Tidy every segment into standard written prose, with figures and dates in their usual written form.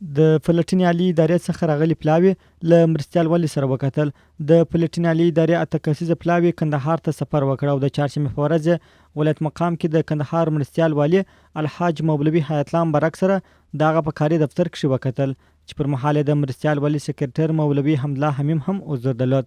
د پلټنې عالي ادارې څخه راغلي پلاوي له مرستیال والي سره وکتل. د پلټنې عالي ادارې 8 کسیزه پلاوي کندهار ته سفر وکړ او د چهارشنبې په ورځ ولایت مقام کې د کندهار مرستیال والي الحاج مولوي حیات الله برک سره دغه په کاري دفتر کې وکتل چې پر مهال د مرستیال والي سکرټر مولوي حمدالله حمیم هم حضور درلود.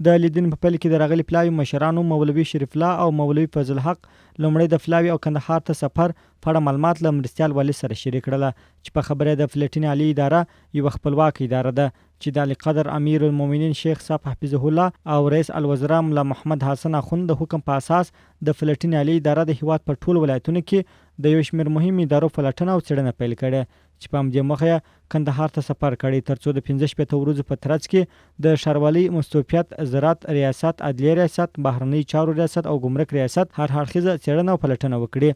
د لیدنې په پیل کې د راغلي پلاوي مشرانو مولوي شریف الله او مولوي فضل حق لومړی د پلاوي او کندهار ته سفر په اړه معلومات له مرستیال والي سره شریک کړل چې په خبره د پلټنې عالي اداره یو خپلواک اداره ده چې د علی قدر امیر المؤمنین شیخ صاحب حفظه الله او رئیس الوزراء ملا محمد حسن اخوند د حکم په اساس د پلټنې عالي اداره د هیواد په ټول ولایتونو کې د یو شمېر مهم ادارو پلټنه او څېړنه پیل کړې چې په همدې موخه کندهار ته سفر کړی ترڅو د 15 ورځو په ترڅ کې د ښاروالۍ مستوفیت زراعت ریاست عدلیه ریاست بهرنی چارو ریاست او ګمرک ریاست هر اړخیزه څېړنه او پلټنه وکړي.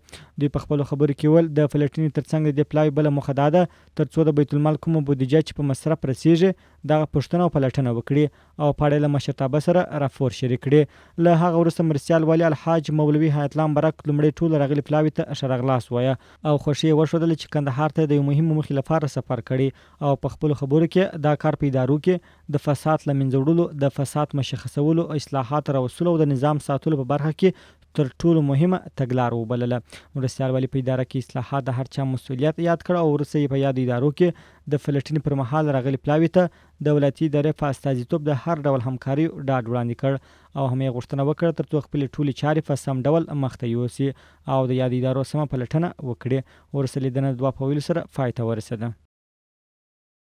دوی په خپلو خبرو کې ول د پلټنې ترڅنګ د پلاوي بله موخه دا ده ترڅو د بیت المال کومه بودیجه چې په مصرف رسیږي دغه پوښتنه او پلټنه وکړي او په اړه له مشرتابه سره راپور شریک کړي. له هغه وروسته مرستیال والي الحاج مولوي حیات الله برک لومړی ټول راغلي پلاوي ته ښه راغلاست وایه او خوښي یې وښودله چې کندهار ته د یو مهم موخې لپاره سفر کړی او په خپلو خبرو کې دا کار په ادارو کې د فساد له منځه وړلو د فساد مشخصولو اصلاحات راوستلو او د نظام ساتلو په برخه کې تر ټولو مهمه تګلاره وبلله. مرستیال والي په اداره کې اصلاحات د هر چا مسؤلیت یاد کړ او وروسته یې په یاد ادارو کې د پلټنې پر مهال راغلي پلاوي ته د ولایتي ادارې په استازیتوب د هر ډول همکاري ډاډ وړاندې کړ او هم یې غوښتنه وکړه ترڅو خپلې ټولې چارې په سم ډول مخته یوسي او د یاد ادارو سمه پلټنه وکړي. وروسته لیدنه د 2 په ویلو سره پای ته ورسېده.